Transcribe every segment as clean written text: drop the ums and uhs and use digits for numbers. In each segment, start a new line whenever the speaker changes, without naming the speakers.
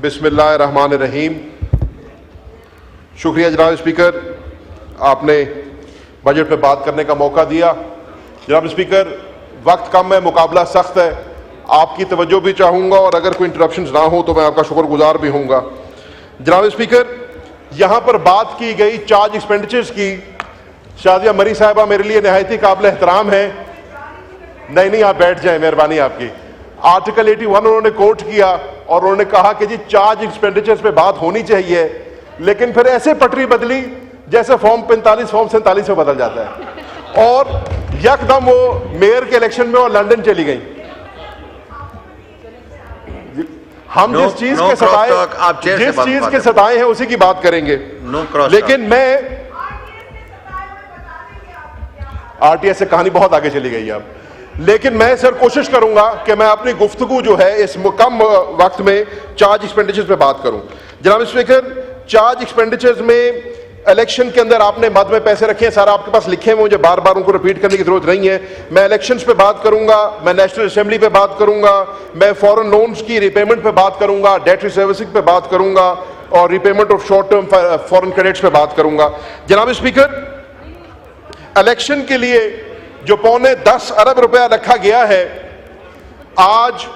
बिस्मिल्लाहिर्रहमानिर्रहीम। शुक्रिया जनाब स्पीकर, आपने बजट पे बात करने का मौका दिया। जनाब स्पीकर, वक्त कम है, मुकाबला सख्त है, आपकी तवज्जो भी चाहूँगा और अगर कोई इंटरप्शंस ना हो तो मैं आपका शुक्रगुजार भी हूँगा। जनाब स्पीकर, यहाँ पर बात की गई चार्ज एक्सपेंडिचर्स की। शादिया मरी साहिबा मेरे लिए नहायती काबिल एहतराम है। नहीं, आप बैठ जाएं, मेहरबानी आपकी। आर्टिकल 81 उन्होंने कोट किया और उन्होंने कहा कि जी चार्ज एक्सपेंडिचर्स पे बात होनी चाहिए, लेकिन फिर ऐसे पटरी बदली जैसे फॉर्म 45 फॉर्म 47 में बदल जाता है और यकदम वो मेयर के इलेक्शन में और लंदन चली गई। हम जिस चीज के सताए हैं उसी की बात करेंगे। लेकिन मैं आरटीएस से कहानी बहुत आगे चली गई अब, लेकिन मैं सर कोशिश करूंगा कि मैं अपनी गुफ्तगू जो है इस कम वक्त में चार्ज एक्सपेंडिचर्स पे बात करूं। जनाब स्पीकर, चार्ज एक्सपेंडिचर्स में इलेक्शन के अंदर आपने मद में पैसे रखे हैं, सारा आपके पास लिखे हुए, मुझे बार बार उनको रिपीट करने की जरूरत नहीं है। मैं इलेक्शंस पे बात करूंगा, मैं नेशनल असेंबली पे बात करूंगा, मैं फॉरेन लोन्स की रिपेमेंट पे बात करूंगा, डेट सर्विसिंग पे बात करूंगा और repayment of short term foreign credits पे बात करूंगा। जनाब स्पीकर, इलेक्शन के लिए जो 10 अरब रुपया रखा गया है, आज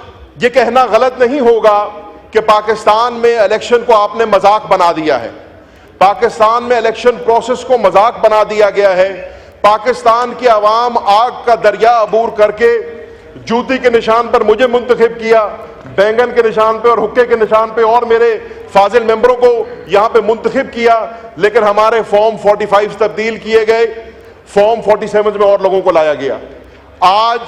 ये कहना गलत नहीं होगा कि पाकिस्तान में इलेक्शन को आपने मजाक बना दिया है। पाकिस्तान में इलेक्शन प्रोसेस को मजाक बना दिया गया है। पाकिस्तान की आवाम आग का दरिया अबूर करके जूती के निशान पर मुझे मुंतखब किया, बैंगन के निशान पे और हुक्के के निशान पे और मेरे फाजिल मेंबरों को यहां पे मुंतखब किया, लेकिन हमारे फॉर्म 45 तब्दील किए गए, फॉर्म 47 में और लोगों को लाया गया। आज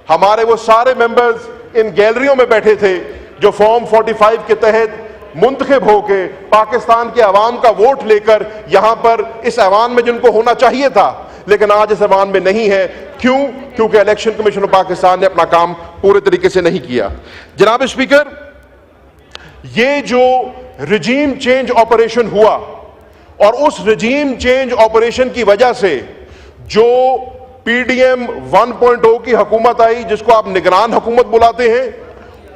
हमारे वो सारे मेंबर्स इन गैलरियों में बैठे थे जो फॉर्म 45 के तहत मुंतखब होके पाकिस्तान के अवाम का वोट लेकर यहां पर इस ऐवान में जिनको होना चाहिए था, लेकिन आज इस ऐवान में नहीं है। क्यों? क्योंकि इलेक्शन कमीशन ऑफ पाकिस्तान ने अपना काम पूरे तरीके से नहीं किया। जनाब स्पीकर, ये जो रजीम चेंज ऑपरेशन हुआ और उस रजीम चेंज ऑपरेशन की वजह से जो पीडीएम 1.0 की हुकूमत आई, जिसको आप निगरान हुकूमत बुलाते हैं,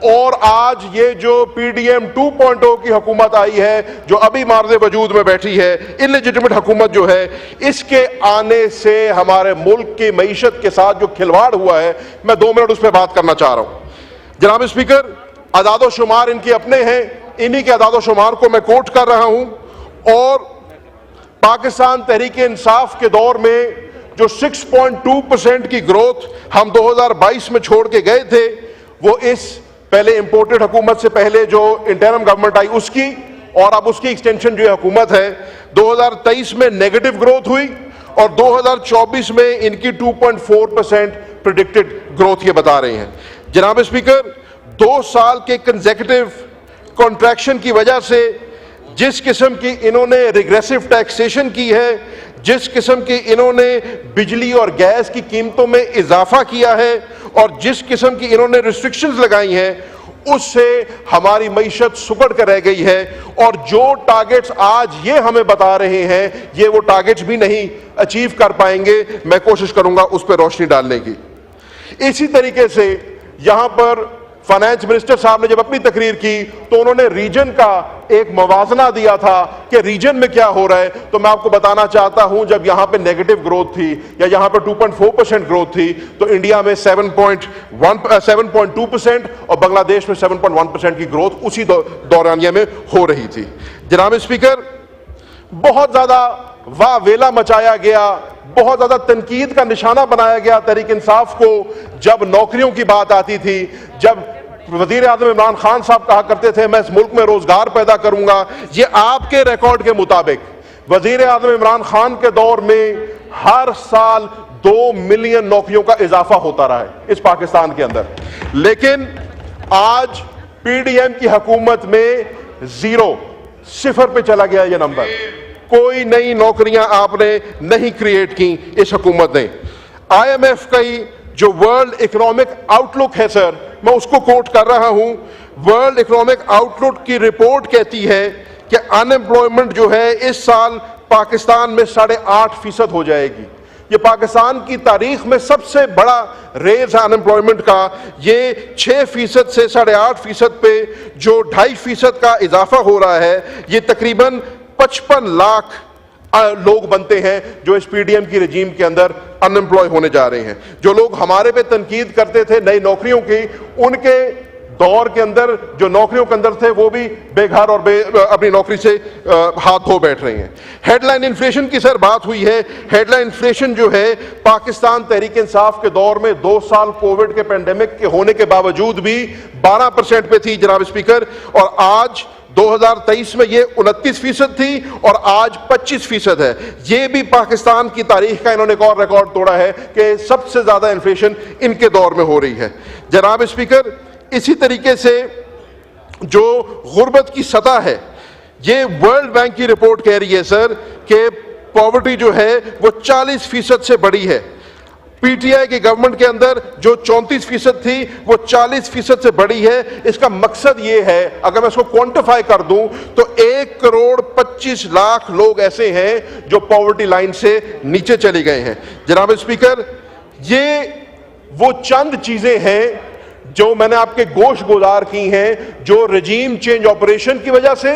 और आज ये जो पीडीएम 2.0 की हुकूमत आई है जो अभी मार्ज़े वजूद में बैठी है, इलेजिटिमेट हुकूमत जो है, इसके आने से हमारे मुल्क की मईशत के साथ जो खिलवाड़ हुआ है, मैं 2 मिनट उस पर बात करना चाह रहा हूं। जनाब स्पीकर, अदादो शुमार इनके अपने हैं, इन्हीं के अदादो शुमार को मैं कोट कर रहा हूं और पाकिस्तान तहरीक इंसाफ के दौर में जो 6.2% की ग्रोथ हम 2022 में छोड़ के गए थे, वो इस पहले इंपोर्टेड हुकूमत से पहले जो इंटरिम गवर्नमेंट आई उसकी और अब उसकी एक्सटेंशन जो हुकूमत है, 2023 में नेगेटिव ग्रोथ हुई और 2024 में इनकी 2.4% प्रेडिक्टेड ग्रोथ ये बता रहे हैं। जनाब स्पीकर, 2 साल के कंसेक्यूटिव कॉन्ट्रैक्शन की वजह से जिस किस्म की इन्होंने रिग्रेसिव टैक्सेशन की है, जिस किस्म की इन्होंने बिजली और गैस की कीमतों में इजाफा किया है और जिस किस्म की इन्होंने रिस्ट्रिक्शंस लगाई हैं, उससे हमारी मईशत सुकड़ कर रह गई है और जो टारगेट्स आज ये हमें बता रहे हैं, ये वो टारगेट्स भी नहीं अचीव कर पाएंगे। मैं कोशिश करूंगा उस पर रोशनी डालने की। इसी तरीके से यहां पर फाइनेंस मिनिस्टर साहब ने जब अपनी तकरीर की तो उन्होंने रीजन का एक मवाजना दिया था कि रीजन में क्या हो रहा है। तो मैं आपको बताना चाहता हूं, जब यहां पे नेगेटिव ग्रोथ थी या यहां पे 2.4% ग्रोथ थी, तो इंडिया में 7.2% और बांग्लादेश में 7.1% की ग्रोथ उसी दौरानिया में हो रही थी। जनाब स्पीकर, बहुत ज्यादा वावेला मचाया गया, बहुत ज्यादा तनकीद का निशाना बनाया गया तहरीक इंसाफ को जब नौकरियों की बात आती थी, जब वजीर आज़म इमरान खान साहब कहा करते थे मैं इस मुल्क में रोजगार पैदा करूंगा। ये आपके रिकॉर्ड के मुताबिक वजीर आज़म इमरान खान के दौर में हर साल 2 मिलियन नौकरियों का इजाफा होता रहा है इस पाकिस्तान के अंदर, लेकिन आज पीडीएम की हुकूमत में 0 पे चला गया ये नंबर। कोई नई नौकरियां आपने नहीं क्रिएट की इस हुकूमत ने। IMF का ही जो वर्ल्ड इकोनॉमिक आउटलुक है सर, मैं उसको कोट कर रहा हूं। वर्ल्ड इकोनॉमिक आउटलुक की रिपोर्ट कहती है कि अनएम्प्लॉयमेंट जो है इस साल पाकिस्तान में 8.5% हो जाएगी। ये पाकिस्तान की तारीख में सबसे बड़ा रेज है अनएम्प्लॉयमेंट का। ये 6% से 8.5% पे जो 2.5% का इजाफा हो रहा है, ये तकरीबन 55 लाख लोग बनते हैं जो इस पीडीएम की रजीम के अंदर अनएम्प्लॉय होने जा रहे हैं। जो लोग हमारे पे तनकीद करते थे नई नौकरियों की, उनके दौर के अंदर जो नौकरियों के अंदर थे वो भी बेघर और अपनी नौकरी से हाथ धो बैठ रहे हैं। हेडलाइन इन्फ्लेशन की सर बात हुई है। हेडलाइन इन्फ्लेशन जो है पाकिस्तान तहरीक इंसाफ के दौर में 2 साल कोविड के पेंडेमिक के होने के बावजूद भी 12% पे थी जनाब स्पीकर, और आज 2023 में ये 29% थी और आज 25% है। ये भी पाकिस्तान की तारीख का इन्होंने एक और रिकॉर्ड तोड़ा है कि सबसे ज्यादा इन्फ्लेशन इनके दौर में हो रही है जनाब स्पीकर। इसी तरीके से जो गुर्बत की सतह है, ये वर्ल्ड बैंक की रिपोर्ट कह रही है सर कि पॉवर्टी जो है वो 40% से बढ़ी है। पीटीआई की गवर्नमेंट के अंदर जो 34% थी वो 40% से बढ़ी है। इसका मकसद ये है, अगर मैं इसको क्वांटिफाई कर दूं तो 1,25,00,000 लोग ऐसे हैं जो पॉवर्टी लाइन से नीचे चले गए हैं। जनाब स्पीकर, ये वो चंद चीजें हैं जो मैंने आपके गोश गुजार की हैं, जो रजीम चेंज ऑपरेशन की वजह से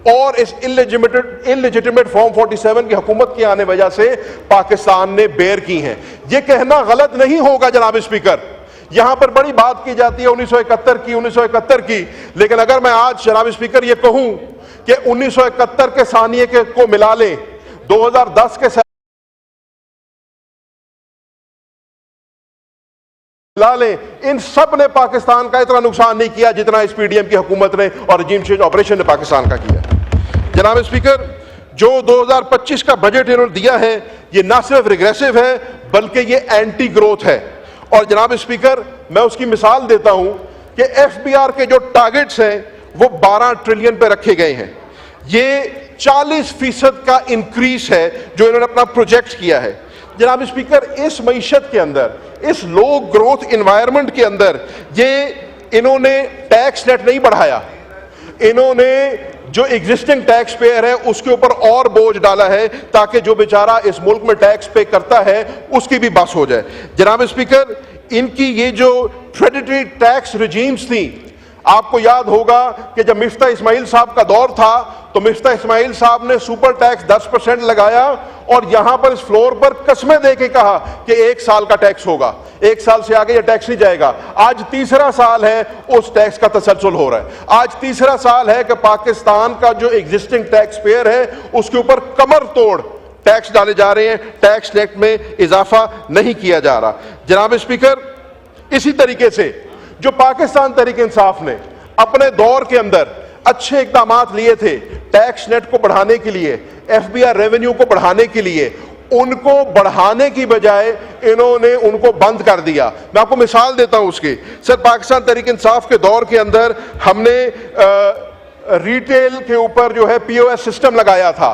और इस इलेजिटिमेट फॉर्म 47 की हुकूमत के आने वजह से पाकिस्तान ने बेयर की हैं। ये कहना गलत नहीं होगा जनाब स्पीकर, यहां पर बड़ी बात की जाती है 1971 की, लेकिन अगर मैं आज जनाब स्पीकर ये कहूं कि 1971 के सानिये को मिला लें, 2010 के मिला लें, इन सब ने पाकिस्तान का इतना नुकसान नहीं किया जितना इस पीडीएम की हुकूमत ने और रजीम चेंज ऑपरेशन ने पाकिस्तान का किया। जनाब स्पीकर, जो 2025 का बजट इन्होंने दिया है, ये ना सिर्फ रिग्रेसिव है बल्कि ये एंटी ग्रोथ है। और जनाब स्पीकर, मैं उसकी मिसाल देता हूं कि एफबीआर के जो टारगेट्स हैं वो 12 ट्रिलियन पे रखे गए हैं। ये 40% का इंक्रीज है जो इन्होंने अपना प्रोजेक्ट किया है। जनाब स्पीकर, इस मईशत के अंदर, इस लो ग्रोथ एनवायरनमेंट के अंदर ये इन्होंने टैक्स नेट नहीं बढ़ाया, इन्होंने जो एग्जिस्टिंग टैक्स पेयर है उसके ऊपर और बोझ डाला है ताकि जो बेचारा इस मुल्क में टैक्स पे करता है उसकी भी बस हो जाए। जनाब स्पीकर, इनकी ये जो प्रेडेटरी टैक्स रिजीम्स थी, आपको याद होगा कि जब मिफ्ता इस्माइल साहब का दौर था तो मिफ्ता इस्माइल साहब ने सुपर टैक्स 10% लगाया और यहां पर इस फ्लोर पर कस्में दे के कहा कि 1 साल का टैक्स होगा, 1 साल से आगे ये टैक्स नहीं जाएगा। आज तीसरा साल है उस टैक्स का तसलसल हो रहा है। आज तीसरा साल है कि पाकिस्तान का जो एग्जिस्टिंग टैक्स पेयर है उसके ऊपर कमर तोड़ टैक्स डाले जा रहे हैं, टैक्स रेट में इजाफा नहीं किया जा रहा। जनाब स्पीकर, इसी तरीके से जो पाकिस्तान तहरीक इंसाफ ने अपने दौर के अंदर अच्छे इकदाम लिए थे टैक्स नेट को बढ़ाने के लिए, एफबीआर रेवेन्यू को बढ़ाने के लिए, उनको बढ़ाने की बजाय इन्होंने उनको बंद कर दिया। मैं आपको मिसाल देता हूं उसकी। सर, पाकिस्तान तहरीक इंसाफ के दौर के अंदर हमने रिटेल के ऊपर जो है पीओएस सिस्टम लगाया था।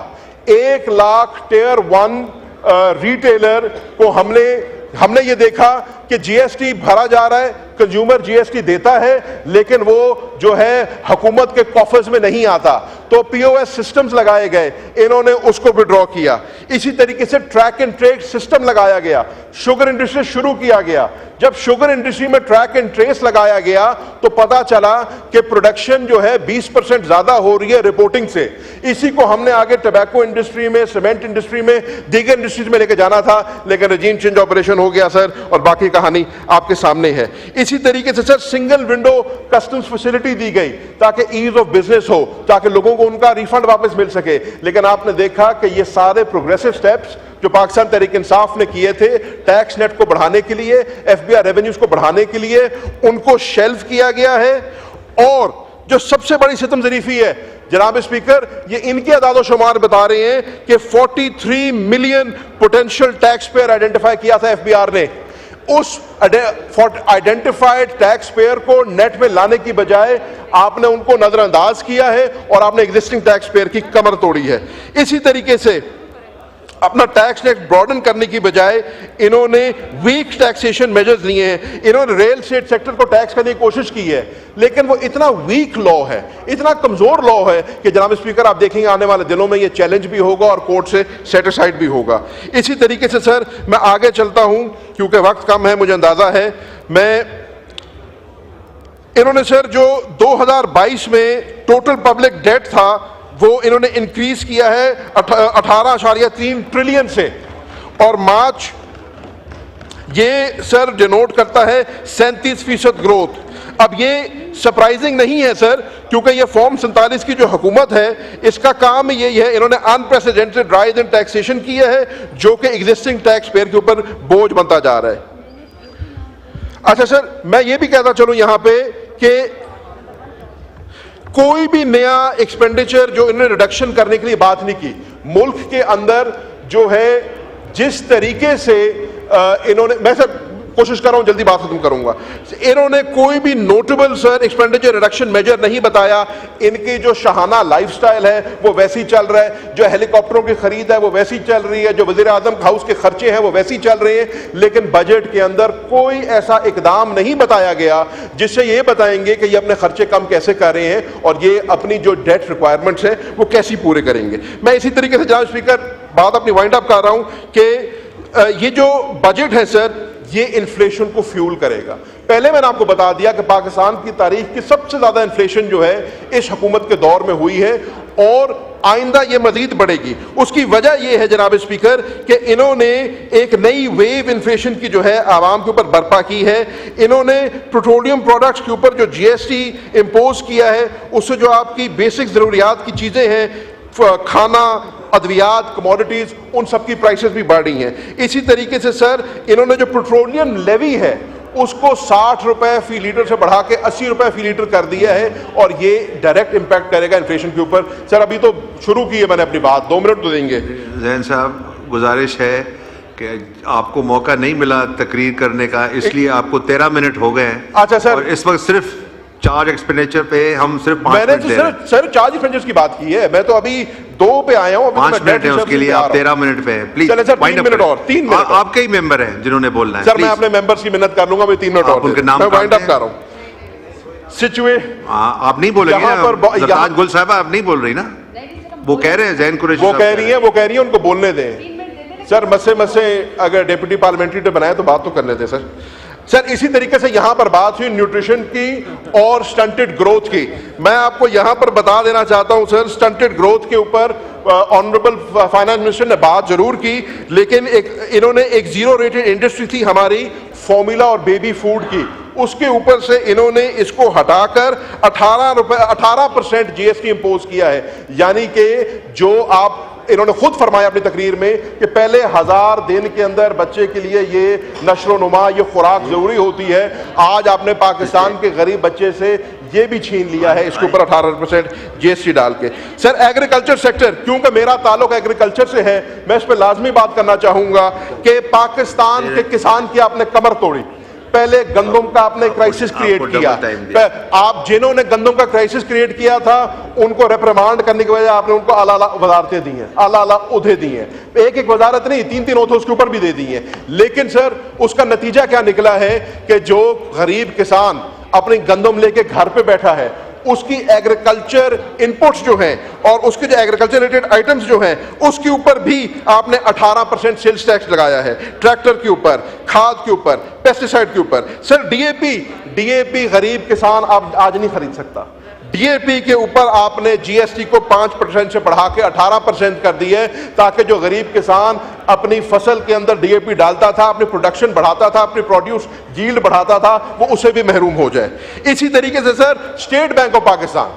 1 लाख टियर 1 रिटेलर को हमने ये देखा कि जीएसटी भरा जा रहा है, कंज्यूमर जीएसटी देता है, लेकिन वो जो है हुकूमत के कॉफर्स में नहीं आता, तो पीओएस सिस्टम्स लगाए गए, इन्होंने उसको विड्रॉ किया। इसी तरीके से ट्रैक एंड ट्रेस सिस्टम लगाया गया, शुगर इंडस्ट्री शुरू किया गया। जब शुगर इंडस्ट्री में ट्रैक एंड ट्रेस लगाया गया तो पता चला कि प्रोडक्शन जो है 20% ज्यादा हो रही है रिपोर्टिंग से। इसी को हमने आगे टबैको इंडस्ट्री में, सीमेंट इंडस्ट्री में, दीगर इंडस्ट्रीज में लेके जाना था, लेकिन रजीम चेंज ऑपरेशन हो गया सर, और बाकी कहानी आपके सामने है। इसी तरीके से sir, single window customs facility दी गई ताकि ईज ऑफ बिजनेस हो, ताकि लोगों को उनका रिफंड वापस मिल सके। लेकिन आपने देखा कि ये सारे प्रोग्रेसिव स्टेप्स जो पाकिस्तान तहरीक इंसाफ ने किए थे टैक्स नेट को बढ़ाने के लिए, एफबीआर रेवेन्यूज को बढ़ाने के लिए, उनको शेल्फ किया गया है। और जो सबसे बड़ी सितम ज़रीफी है जनाब स्पीकर, ये इनके अदाद शुमार बता रहे हैं कि 43 million potential tax payer identify किया था एफबीआर ने। उस आइडेंटिफाइड टैक्स पेयर को नेट में लाने की बजाय आपने उनको नजरअंदाज किया है और आपने एग्जिस्टिंग टैक्स पेयर की कमर तोड़ी है। इसी तरीके से अपना टैक्स नेट ब्रॉडन करने की बजाय इन्होंने वीक टैक्सेशन मेजर्स लिए हैं। इन्होंने रियल एस्टेट सेक्टर को टैक्स करने की कोशिश की है, लेकिन वो इतना वीक लॉ है, इतना कमजोर लॉ है कि जनाब स्पीकर आप देखेंगे आने वाले दिनों में ये चैलेंज भी होगा और कोर्ट से सेटिस्फाइड भी होगा। इसी तरीके से सर मैं आगे चलता हूं क्योंकि वक्त कम है, मुझे अंदाजा है। इन्होंने सर जो 2022 में टोटल पब्लिक डेट था वो इन्होंने इंक्रीज किया है 18.3 ट्रिलियन से, और मार्च ये सर डिनोट करता है 37% ग्रोथ। अब ये सरप्राइजिंग नहीं है सर, क्योंकि ये फॉर्म 47 की जो हुकूमत है इसका काम यही है, इन्होंने अनप्रेसिडेंटेड राइज इन टैक्सेशन किया है जो कि एग्जिस्टिंग टैक्स पेयर के ऊपर बोझ बनता जा रहा है। अच्छा सर, मैं ये भी कहता चलूं यहां पे कि कोई भी नया एक्सपेंडिचर जो इन्होंने रिडक्शन करने के लिए बात नहीं की। मुल्क के अंदर जो है जिस तरीके से इन्होंने, मैं सर कोशिश कर रहा हूं जल्दी बात खत्म करूंगा, इन्होंने कोई भी notable sir expenditure reduction major नहीं बताया। इनकी जो शाहाना लाइफस्टाइल है वो वैसी चल रहा है, जो हेलीकॉप्टरों की खरीद है वो वैसी चल रही है, जो वजीर आजम हाउस के खर्चे हैं वो वैसी चल रहे हैं, लेकिन बजट के अंदर कोई ऐसा इकदाम नहीं बताया गया जिससे ये बताएंगे कि ये अपने खर्चे कम कैसे कर रहे हैं और ये अपनी जो डेट रिक्वायरमेंट्स है वो कैसी पूरे करेंगे। मैं इसी तरीके से जनाब स्पीकर बात अपनी वाइंड अप कर रहा हूं कि ये जो बजट है सर ये इन्फ्लेशन को फ्यूल करेगा। पहले मैंने आपको बता दिया कि पाकिस्तान की तारीख की सबसे ज्यादा इन्फ्लेशन जो है इस हुकूमत के दौर में हुई है और आइंदा ये मजीद बढ़ेगी। उसकी वजह यह है जनाब स्पीकर कि इन्होंने एक नई वेव इन्फ्लेशन की जो है आवाम के ऊपर बर्पा की है। इन्होंने पेट्रोलियम प्रोडक्ट्स के ऊपर जो जीएसटी इम्पोज किया है उससे जो आपकी बेसिक जरूरियात की चीजें हैं, खाना, अद्वियात, कमोडिटीज, उन सब की प्राइसेस भी बढ़ रही हैं। इसी तरीके से सर इन्होंने जो पेट्रोलियम लेवी है उसको 60 रुपए फी लीटर से बढ़ा के 80 रुपए फी लीटर कर दिया है और ये डायरेक्ट इंपैक्ट करेगा इन्फ्लेशन के ऊपर। सर अभी तो शुरू की है मैंने अपनी बात, 2 मिनट तो देंगे।
जैन साहब, गुजारिश है कि आपको मौका नहीं मिला तकरीर करने का, इसलिए आपको 13 मिनट हो गए हैं।
अच्छा सर,
और इस वक्त सिर्फ चार्ज एक्सपेंडिचर पे हम सिर्फ 5
मैंने
मिनट
तो सर चार्ज एक्सपेंडिचर की बात की है, मैं तो अभी 2 पे आया हूं।
5 मिनट है उसके लिए, आप 13 मिनट पे हैं। प्लीज
चले सर 3 मिनट और, 3 मिनट।
आपके ही मेंबर हैं जिन्होंने बोलना है।
सर मैं अपने मेंबर्स की मिन्नत कर लूंगा, मैं 3 मिनट और,
उनके नाम
मैं वाइंड अप कर रहा हूं। सिचुएशन
आप नहीं बोलेंगे ना, ज़रदाद गुल साहब आप नहीं बोल रही ना, वो कह रहे हैं जैन कुरैशी,
वो कह रही है उनको बोलने दें। सर मसे अगर डिप्टी पार्लियामेंट्री ने बनाया तो बात तो करने दें सर। सर इसी तरीके से यहां पर बात हुई न्यूट्रिशन की और स्टंटेड ग्रोथ की। मैं आपको यहां पर बता देना चाहता हूं सर, स्टंटेड ग्रोथ के ऊपर ऑनरेबल फाइनेंस मिनिस्टर ने बात जरूर की, लेकिन इन्होंने एक जीरो रेटेड इंडस्ट्री थी हमारी फॉर्मूला और बेबी फूड की, उसके ऊपर से इन्होंने इसको हटाकर 18% जीएसटी इंपोज किया है। यानी कि जो आप इन्होंने खुद फरमाया अपनी तकरीर में कि पहले 1000 दिन के अंदर बच्चे के लिए ये नश्र नुमा, ये खुराक जरूरी होती है, आज आपने पाकिस्तान के गरीब बच्चे से ये भी छीन लिया है इसके ऊपर 18% जीएसटी डाल के। सर एग्रीकल्चर सेक्टर, क्योंकि मेरा ताल्लुक एग्रीकल्चर से है, मैं इस पर लाजमी बात करना चाहूंगा कि पाकिस्तान के किसान की आपने कमर तोड़ी। पहले गंदम का आपने क्राइसिस क्रिएट किया, आप जिन्होंने गंदम का क्राइसिस क्रिएट किया था उनको रिप्रिमांड करने की वजह आपने उनको आला वजारतें दी हैं, आला उहदे दिए हैं। एक वजारत नहीं, 3 ओहदे उसके ऊपर भी दे दिए हैं। लेकिन सर उसका नतीजा क्या निकला है कि जो गरीब किसान अपनी गंदम लेके घर पे बैठा है उसकी एग्रीकल्चर इनपुट्स जो हैं और उसके जो एग्रीकल्चर रिलेटेड आइटम्स जो हैं उसके ऊपर भी आपने 18% सेल्स टैक्स लगाया है, ट्रैक्टर के ऊपर, खाद के ऊपर, पेस्टिसाइड के ऊपर। सर डीएपी गरीब किसान अब आज नहीं खरीद सकता। डीएपी के ऊपर आपने जीएसटी को 5% से बढ़ा के 18% कर दी है, ताकि जो गरीब किसान अपनी फसल के अंदर डीएपी डालता था, अपनी प्रोडक्शन बढ़ाता था, अपनी प्रोड्यूस यील्ड बढ़ाता था, वो उसे भी महरूम हो जाए। इसी तरीके से sir state bank of Pakistan,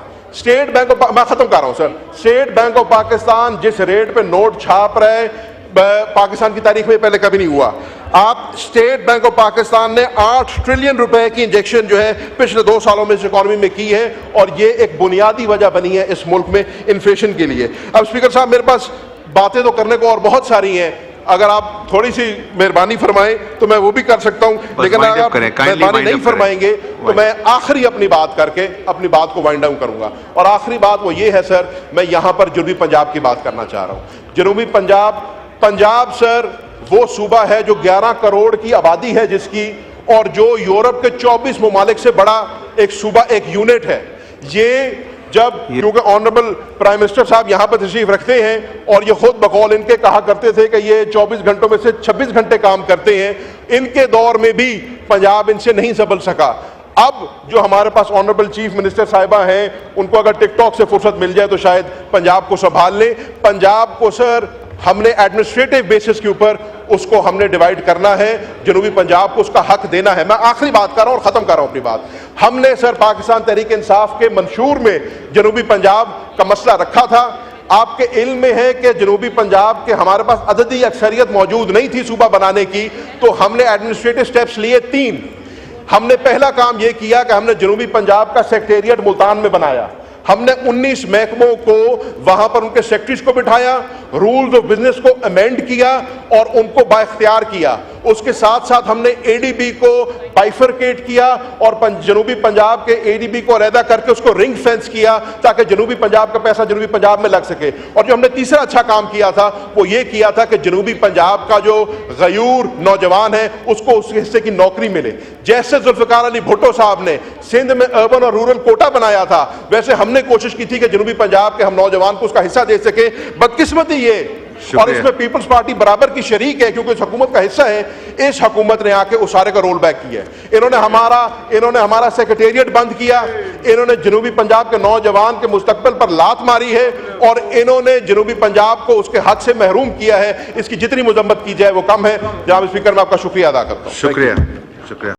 मैं खत्म कर रहा हूं sir, state bank of Pakistan जिस रेट पे नोट छाप रहे पाकिस्तान की तारीख में पहले कभी नहीं हुआ। आप स्टेट बैंक ऑफ पाकिस्तान ने 8 ट्रिलियन रुपए की इंजेक्शन जो है पिछले 2 सालों में इस इकॉनमी में की है और ये एक बुनियादी वजह बनी है इस मुल्क में इन्फ्लेशन के लिए। अब स्पीकर साहब मेरे पास बातें तो करने को और बहुत सारी हैं, अगर आप थोड़ी सी मेहरबानी फरमाएं तो मैं वो भी कर सकता हूं, लेकिन अगर आप मेहरबानी नहीं फरमाएंगे तो मैं आखिरी अपनी बात करके अपनी बात को वाइंड डाउन करूंगा। और आखिरी बात वो ये है सर, मैं यहां पर जनूबी पंजाब की बात करना चाह रहा हूं। जनूबी पंजाब पंजाब सर वो सूबा है जो 11 करोड़ की आबादी है जिसकी, और जो यूरोप के 24 ममालिक से बड़ा एक सूबा, एक यूनिट है। ये जब क्योंकि ऑनरेबल प्राइम मिनिस्टर साहब यहाँ पर तशरीफ रखते हैं और ये खुद बकौल इनके कहा करते थे कि ये 24 घंटों में से 26 घंटे काम करते हैं, इनके दौर में भी पंजाब इनसे नहीं संभल सका। अब जो हमारे पास ऑनरेबल चीफ मिनिस्टर साहिबा हैं, उनको अगर टिकटॉक से फुर्सत मिल जाए तो शायद पंजाब को संभाल लें। पंजाब को सर हमने एडमिनिस्ट्रेटिव बेसिस के ऊपर उसको हमने डिवाइड करना है, जनूबी पंजाब को उसका हक देना है। मैं आखिरी बात कर रहा हूं और खत्म कर रहा हूं अपनी बात। हमने सर पाकिस्तान तहरीक इंसाफ के मंशूर में जनूबी पंजाब का मसला रखा था। आपके इल्म में है कि जनूबी पंजाब के हमारे पास अददी अक्सरियत मौजूद नहीं थी सूबा बनाने की, तो हमने एडमिनिस्ट्रेटिव स्टेप्स लिए 3। हमने पहला काम यह किया कि हमने जनूबी पंजाब का सेक्रेटेरिएट मुल्तान में बनाया। हमने 19 महकमों को वहां पर उनके सेक्रेटरीज को बिठाया, रूल्स ऑफ बिजनेस को अमेंड किया और उनको बाइख्तियार किया। उसके साथ साथ हमने एडीबी को बाइफरकेट किया और जनूबी पंजाब के एडीबी को अलहदा करके उसको रिंग फेंस किया ताकि जनूबी पंजाब का पैसा जनूबी पंजाब में लग सके। और जो हमने तीसरा अच्छा काम किया था वो ये किया था कि जनूबी पंजाब का जो गयूर नौजवान है उसको उस हिस्से की नौकरी मिले। जैसे जुल्फिकार अली भुट्टो साहब ने सिंध में अर्बन और रूरल कोटा बनाया था, वैसे हमने कोशिश की थी कि जनूबी पंजाब के हम नौजवान को उसका हिस्सा दे सके। बदकिस्मती ये, और इसमें पीपल्स पार्टी बराबर की शरीक है क्योंकि इस हुकूमत का हिस्सा है, इस हुकूमत ने आके उस सारे का रोल बैक किया है। इन्होंने हमारा सेक्रेटेरिएट बंद किया, इन्होंने जनूबी पंजाब के नौजवान के मुस्तकबिल पर लात मारी है और इन्होंने जनूबी पंजाब को उसके हक से महरूम किया है। इसकी जितनी मजम्मत की जाए वो कम है। जनाब स्पीकर, मैं आपका शुक्रिया अदा करता हूँ।
शुक्रिया।